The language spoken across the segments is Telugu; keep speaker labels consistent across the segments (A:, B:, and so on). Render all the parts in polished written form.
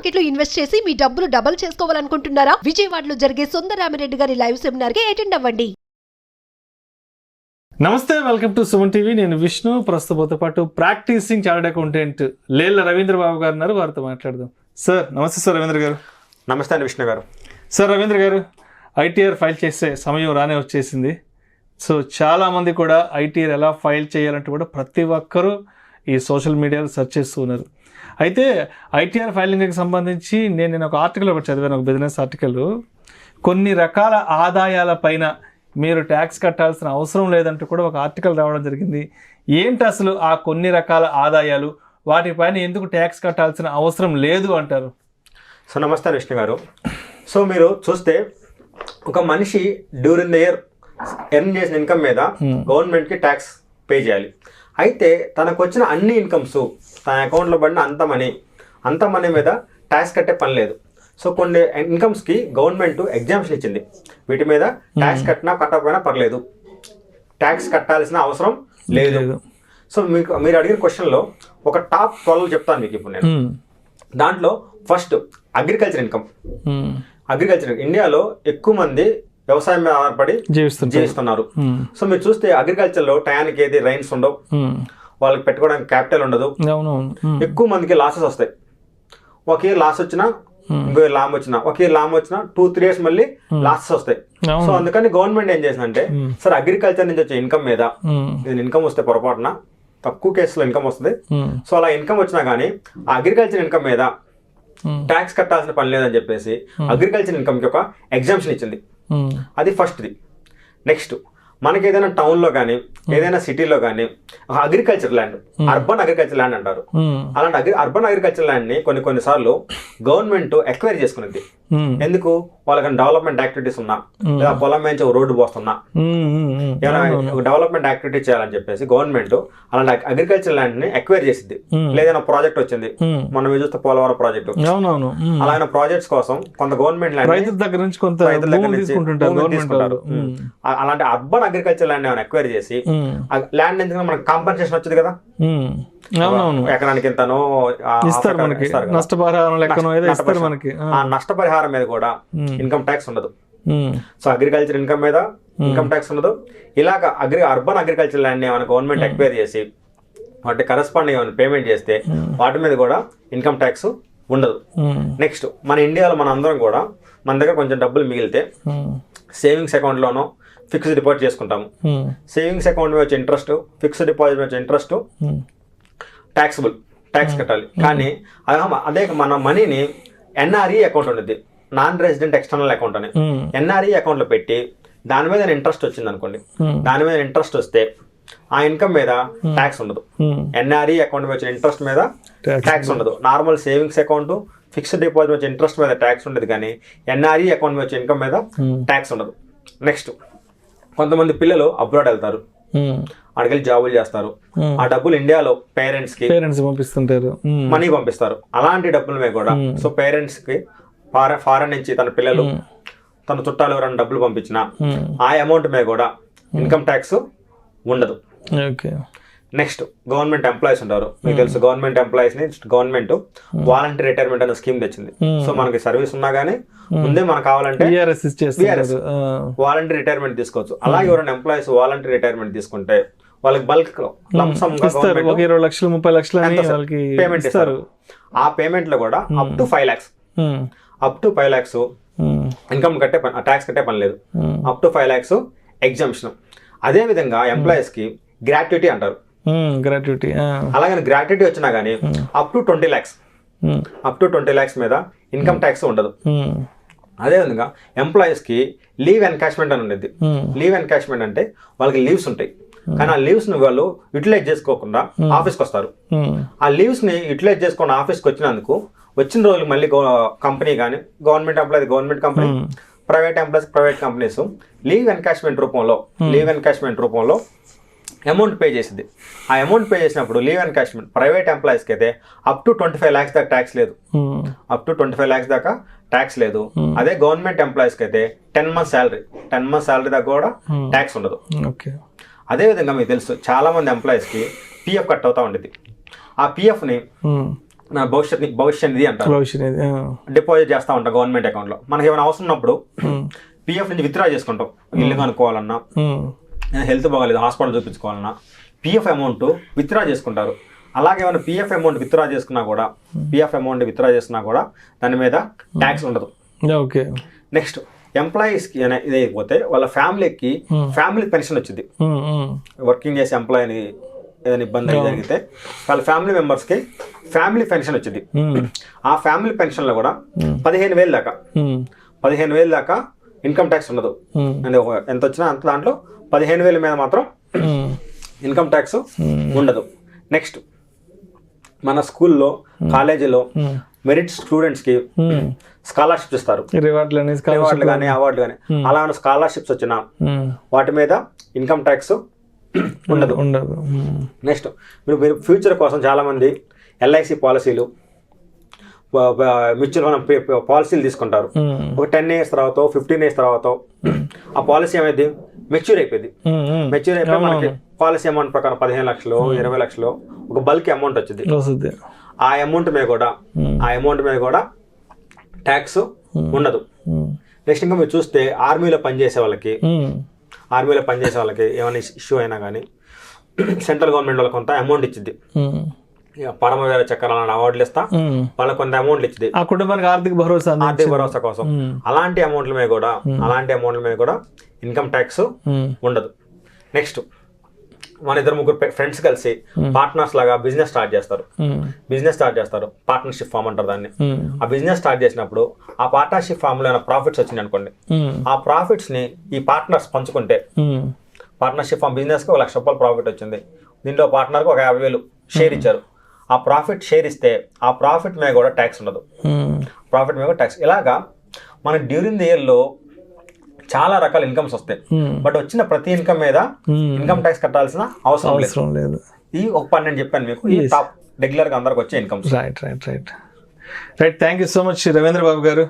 A: మార్కెట్ లో ఇన్వెస్ట్ చేసి మీ డబ్బులు డబుల్ చేసుకోవాలనుకుంటున్నారా? విజయవాడలో జరిగే సుందరరామిరెడ్డి గారి లైవ్ సెమినార్ కి అటెండ్ అవ్వండి.
B: నమస్తే, వెల్కమ్ టు సుమన్ టీవీ. నేను విష్ణు. ప్రస్తుతంతో పాటు practising chartered accountant Lella Ravindra Babu గారు ఉన్నారు. వారితో మాట్లాడదాం. సార్ నమస్తే. సార్ రవీంద్ర గారు.
C: నమస్తే అండి విష్ణు గారు.
B: సార్ రవీంద్ర గారు, ఐటీఆర్ ఫైల్ చేసే సమయం రానే వచ్చేసింది. సో చాలామంది కూడా ఐటీఆర్ ఎలా ఫైల్ చేయాలంటే కూడా ప్రతి ఒక్కరూ ఈ సోషల్ మీడియాలో సెర్చ్ చేస్తూ ఉన్నారు. అయితే ఐటీఆర్ ఫైలింగ్కి సంబంధించి నేను ఒక ఆర్టికల్ ఒకటి చదివాను, ఒక బిజినెస్ ఆర్టికల్. కొన్ని రకాల ఆదాయాల పైన మీరు ట్యాక్స్ కట్టాల్సిన అవసరం లేదంటూ కూడా ఒక ఆర్టికల్ రావడం జరిగింది. ఏంటి అసలు ఆ కొన్ని రకాల ఆదాయాలు, వాటిపైన ఎందుకు ట్యాక్స్ కట్టాల్సిన అవసరం లేదు అంటారు?
C: సో నమస్తే విష్ణు గారు. సో మీరు చూస్తే ఒక మనిషి డ్యూరింగ్ ద ఇయర్ ఎర్న్ చేసిన ఇన్కమ్ మీద గవర్నమెంట్కి ట్యాక్స్ పే చేయాలి. అయితే తనకు వచ్చిన అన్ని ఇన్కమ్స్, తన అకౌంట్లో పడిన అంత మనీ మీద ట్యాక్స్ కట్టే పని లేదు. సో కొన్ని ఇన్కమ్స్కి గవర్నమెంట్ ఎగ్జామ్షన్ ఇచ్చింది. వీటి మీద ట్యాక్స్ కట్టినా కట్టకపోయినా పర్లేదు, ట్యాక్స్ కట్టాల్సిన అవసరం లేదు. సో మీరు అడిగిన క్వశ్చన్లో ఒక టాప్ 12 చెప్తాను మీకు ఇప్పుడు నేను. దాంట్లో ఫస్ట్ అగ్రికల్చర్ ఇన్కమ్. అగ్రికల్చర్ ఇండియాలో ఎక్కువ మంది వ్యవసాయం మీద ఆధారపడి జీవిస్తున్నారు. సో మీరు చూస్తే అగ్రికల్చర్లో టయానికి ఏది రైన్స్ ఉండవు, వాళ్ళకి పెట్టుకోవడానికి క్యాపిటల్ ఉండదు, ఎక్కువ మందికి లాసెస్ వస్తాయి. ఒక ఇయర్ లాస్ వచ్చినా, ఇంకో ఇయర్ లాభం వచ్చినా, ఒక ఇయర్ లాభం వచ్చినా 2-3 years మళ్ళీ లాసెస్ వస్తాయి. సో అందుకని గవర్నమెంట్ ఏం చేసిందంటే, సరే అగ్రికల్చర్ నుంచి వచ్చే ఇన్కమ్ మీద, ఇన్కమ్ వస్తే పొరపాటున తక్కువ కేసులో ఇన్కమ్ వస్తుంది. సో అలా ఇన్కమ్ వచ్చినా కానీ ఆ అగ్రికల్చర్ ఇన్కమ్ మీద ట్యాక్స్ కట్టాల్సిన పని లేదని చెప్పేసి అగ్రికల్చర్ ఇన్కమ్కి ఒక ఎగ్జామ్షన్ ఇచ్చింది. అది ఫస్ట్ది. నెక్స్ట్, మనకి ఏదైనా టౌన్లో కానీ ఏదైనా సిటీలో కానీ agriculture land, urban agriculture land అంటారు. అలాంటి అర్బన్ అగ్రికల్చర్ ల్యాండ్ని కొన్నిసార్లు గవర్నమెంట్ ఎక్వైర్ చేసుకునేది. ఎందుకు? వాళ్ళకన్నా డెవలప్మెంట్ యాక్టివిటీస్ ఉన్నా, లేదా పొలం నుంచి ఒక రోడ్డు పోస్తున్నా, ఏమైనా డెవలప్మెంట్ యాక్టివిటీ చేయాలని చెప్పేసి గవర్నమెంట్ అలాంటి అగ్రికల్చర్ ల్యాండ్ ని ఎక్వైర్ చేసింది. లేదైనా ప్రాజెక్ట్ వచ్చింది, మనం చూస్తే పోలవరం ప్రాజెక్టు, అలాగే ప్రాజెక్ట్స్ కోసం కొంత గవర్నమెంట్ ల్యాండ్ రైతుల దగ్గర నుంచి తీసుకుంటారు. అలాంటి అర్బన్ అగ్రికల్చర్ ల్యాండ్ ఏమైనా ఎక్వైర్ చేసి ల్యాండ్ ఎందుకంటే మనకి కాంపెన్సేషన్ వచ్చింది కదా, ఎకరానికి ఎంతనో నష్టపరిహారం మీద కూడా ఇన్కమ్ ట్యాక్స్ ఉండదు. సో అగ్రికల్చర్ ఇన్కమ్ మీద ఇన్కమ్ ట్యాక్స్ ఉండదు. ఇలాగ అర్బన్ అగ్రికల్చర్ ల్యాండ్ ఏమైనా గవర్నమెంట్ ఎక్వైర్ చేసి వాటి కరెస్పాండింగ్ ఏమైనా పేమెంట్ చేస్తే వాటి మీద కూడా ఇన్కమ్ ట్యాక్స్ ఉండదు. నెక్స్ట్, మన ఇండియాలో మన అందరం కూడా మన దగ్గర కొంచెం డబ్బులు మిగిలితే సేవింగ్స్ అకౌంట్లోనో ఫిక్స్డ్ డిపాజిట్ చేసుకుంటాము. సేవింగ్స్ అకౌంట్ మీద వచ్చే ఇంట్రెస్ట్, ఫిక్స్డ్ డిపాజిట్ మీద వచ్చే ఇంట్రెస్ట్ ట్యాక్సబుల్, ట్యాక్స్ కట్టాలి. కానీ అదే మన మనీని ఎన్ఆర్ఈ అకౌంట్ ఉండేది, నాన్ రెసిడెంట్ ఎక్స్టర్నల్ అకౌంట్ అని, ఎన్ఆర్ఈ అకౌంట్లో పెట్టి దాని మీద ఇంట్రెస్ట్ వచ్చింది అనుకోండి, దాని మీద ఇంట్రెస్ట్ వస్తే ఆ ఇన్కమ్ మీద ట్యాక్స్ ఉండదు. ఎన్ఆర్ఈ అకౌంట్ మీద వచ్చిన ఇంట్రెస్ట్ మీద ట్యాక్స్ ఉండదు. Normal savings account, fixed deposit వచ్చే ఇంట్రెస్ట్ మీద ట్యాక్స్ ఉండదు, కానీ ఎన్ఆర్ఈ అకౌంట్ మీద వచ్చే ఇన్కమ్ మీద ట్యాక్స్ ఉండదు. నెక్స్ట్, కొంతమంది పిల్లలు అబ్రాడ్ వెళ్తారు, అక్కడికి జాబులు చేస్తారు. ఆ డబ్బులు ఇండియాలో పేరెంట్స్ పంపిస్తుంటారు, మనీ పంపిస్తారు. అలాంటి డబ్బుల మీద కూడా సో పేరెంట్స్ కి ఫారెన్ నుంచి తన పిల్లలు, తన చుట్టాలు ఎవరైనా డబ్బులు పంపించినా ఆ అమౌంట్ మీద కూడా ఇన్కమ్ ట్యాక్స్ ఉండదు. నెక్స్ట్, గవర్నమెంట్ ఎంప్లాయీస్ ఉంటారు. మీకు తెలుసు, గవర్నమెంట్ ఎంప్లాయీస్ ని గవర్నమెంట్ వాలంటరీ రిటైర్మెంట్ అనే స్కీమ్ తెచ్చింది. సో మనకి సర్వీస్ ఉన్నా గానీ ముందే మనకు కావాలంటే వాలంటరీ రిటైర్మెంట్ తీసుకోవచ్చు. అలాగే ఎవరైనా ఎంప్లాయీస్ వాలంటరీ రిటైర్మెంట్ తీసుకుంటే వాళ్ళకి బల్క్
B: $20 లక్షలు 30 లక్షలు
C: పేమెంట్ ఇస్తారు. ఆ పేమెంట్ లో కూడా up to 5 lakhs income tax కట్టే పని లేదు. Up to 5 lakhs exemption. అదే విధంగా ఎంప్లాయీస్ కి గ్రాట్యుటీ అంటారు. అలాగే గ్రాట్యుటీ వచ్చినా గానీ అప్ టు 20 lakhs మీద ఇన్కమ్ ట్యాక్స్ ఉండదు. అదేవిధంగా ఎంప్లాయీస్ కి లీవ్ ఎన్కాష్మెంట్ అని ఉండేది. లీవ్ ఎన్కాష్మెంట్ అంటే వాళ్ళకి లీవ్స్ ఉంటాయి, కానీ ఆ లీవ్స్ ని వాళ్ళు యూటిలైజ్ చేసుకోకుండా ఆఫీస్కి వస్తారు. ఆ లీవ్స్ ని యూటిలైజ్ చేసుకుని ఆఫీస్కి వచ్చినందుకు వచ్చిన రోజులు మళ్ళీ కంపెనీ కానీ, government employee government company, private employees private companies leave encashment రూపంలో అమౌంట్ పే చేసింది. ఆ అమౌంట్ పే చేసినప్పుడు లీవ్ ఎన్కాష్మెంట్ ప్రైవేట్ ఎంప్లాయీస్కి అయితే అప్ టు 25 lakhs దాకా ట్యాక్స్ లేదు. ట్యాక్స్ లేదు. అదే గవర్నమెంట్ ఎంప్లాయీస్కి అయితే 10 months శాలరీ దాకా కూడా ట్యాక్స్ ఉండదు. అదేవిధంగా మీకు తెలుసు, చాలా మంది ఎంప్లాయీస్కి పిఎఫ్ కట్ అవుతా ఉండేది. ఆ పిఎఫ్ని భవిష్యత్ నిధి అంటారు.
B: భవిష్యత్ నిధి,
C: డిపాజిట్ చేస్తూ ఉంటాం గవర్నమెంట్ అకౌంట్లో. మనకి ఏమైనా అవసరం ఉన్నప్పుడు పిఎఫ్ నుంచి విత్డ్రా చేసుకుంటాం. ఇల్లు కనుక్కోవాలన్నా, హెల్త్ బాగాలేదు హాస్పిటల్ చూపించుకోవాలన్నా పిఎఫ్ అమౌంట్ విత్డ్రా చేసుకుంటారు. అలాగే ఏమైనా పిఎఫ్ అమౌంట్ విత్డ్రా చేసుకున్నా కూడా దాని మీద ట్యాక్స్ ఉండదు.
B: ఓకే.
C: నెక్స్ట్ ఎంప్లాయీస్కి ఇది అయిపోతే వాళ్ళ ఫ్యామిలీ పెన్షన్ వచ్చింది. వర్కింగ్ చేసే ఎంప్లాయీని ఏదైనా ఇబ్బంది జరిగితే వాళ్ళ ఫ్యామిలీ మెంబర్స్కి ఫ్యామిలీ పెన్షన్ వచ్చింది. ఆ ఫ్యామిలీ పెన్షన్లో కూడా 15,000 దాకా ఇన్కమ్ ట్యాక్స్ ఉండదు. అంటే ఎంత వచ్చినా అంత దాంట్లో 15,000 మీద మాత్రం ఇన్కమ్ ట్యాక్స్ ఉండదు. నెక్స్ట్ మన స్కూల్లో కాలేజీలో మెరిట్ స్టూడెంట్స్కి స్కాలర్షిప్స్ ఇస్తారు. రివార్డులు కానీ అవార్డులు కానీ అలాంటి స్కాలర్షిప్స్ వచ్చినా వాటి మీద ఇన్కమ్ ట్యాక్స్ ఉండదు. నెక్స్ట్ మీరు ఫ్యూచర్ కోసం చాలామంది ఎల్ఐసి పాలసీలు, మ్యూచువల్ ఫండ్ పాలసీలు తీసుకుంటారు. ఒక 10 years తర్వాత 15 years తర్వాత ఆ పాలసీ ఏమైంది మెచ్యూర్ అయిపోయింది. మనకి పాలసీ అమౌంట్ ప్రకారం 15 లక్షలు 20 లక్షలు ఒక బల్క్ అమౌంట్ వచ్చింది. ఆ అమౌంట్ మీద కూడా ట్యాక్స్ ఉండదు. నెక్స్ట్ ఇంకా మీరు చూస్తే ఆర్మీలో పనిచేసే వాళ్ళకి ఏమైనా ఇష్యూ అయినా కానీ సెంట్రల్ గవర్నమెంట్ వాళ్ళకి కొంత అమౌంట్ ఇచ్చింది. పరమవీర చక్రాల అవార్డులు ఇస్తా వాళ్ళకి కొంత అమౌంట్లు ఇచ్చింది
B: ఆ కుటుంబానికి ఆర్థిక భరోసా
C: కోసం. అలాంటి అమౌంట్ల మీద కూడా ఇన్కమ్ ట్యాక్స్ ఉండదు. నెక్స్ట్ మన 2-3 ఫ్రెండ్స్ కలిసి పార్ట్నర్స్ లాగా బిజినెస్ స్టార్ట్ చేస్తారు. పార్ట్నర్షిప్ ఫామ్ అంటారు దాన్ని. ఆ బిజినెస్ స్టార్ట్ చేసినప్పుడు ఆ పార్ట్నర్షిప్ ఫామ్ లో ప్రాఫిట్స్ వచ్చింది అనుకోండి, ఆ ప్రాఫిట్స్ ని ఈ పార్ట్నర్స్ పంచుకుంటే పార్ట్నర్షిప్ ఫామ్ బిజినెస్ కి 1 లక్ష రూపాయలు ప్రాఫిట్ వచ్చింది. దీంట్లో పార్ట్నర్ కి ఒక 50,000 షేర్ ఇచ్చారు. ఆ ప్రాఫిట్ షేర్ ఇస్తే ఆ ప్రాఫిట్ మీద కూడా ట్యాక్స్ ఉండదు. ఇలాగా మన డ్యూరింగ్ ది ఇయర్ లో చాలా రకాల ఇన్కమ్స్ వస్తాయి. బట్ వచ్చిన ప్రతి ఇన్కమ్ మీద ఇన్కమ్ ట్యాక్స్ కట్టాల్సిన అవసరం లేదు. ఈ ఒక పని నేను చెప్పాను మీకు, ఈ టాప్ రెగ్యులర్ గా అందరికి వచ్చే incomes.
B: Right. Thank you so much Ravindra Babu garu.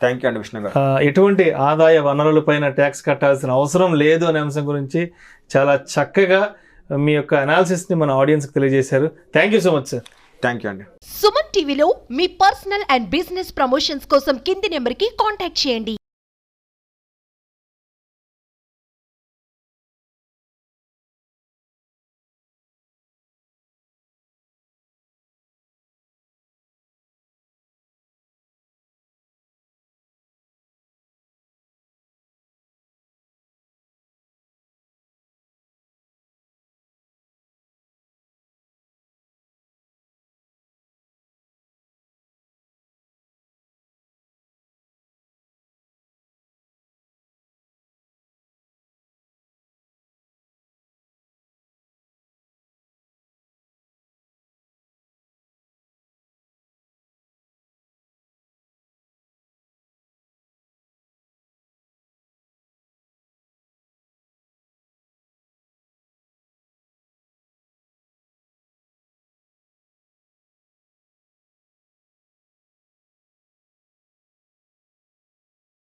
C: Thank you అండి విష్ణు గారు.
B: ఎటువంటి ఆదాయ వనరులపైన ట్యాక్స్ కట్టాల్సిన అవసరం లేదు అనే అంశం గురించి చాలా చక్కగా మీ యొక్క అనాలిసిస్ని మన ఆడియన్స్కి తెలియజేశారు. Thank you so much sir.
C: Thank you అండి.
A: సుమన్ టీవీలో మీ పర్సనల్ అండ్ బిజినెస్ ప్రమోషన్స్ కోసం కింది నెంబర్కి కాంటాక్ట్ చేయండి.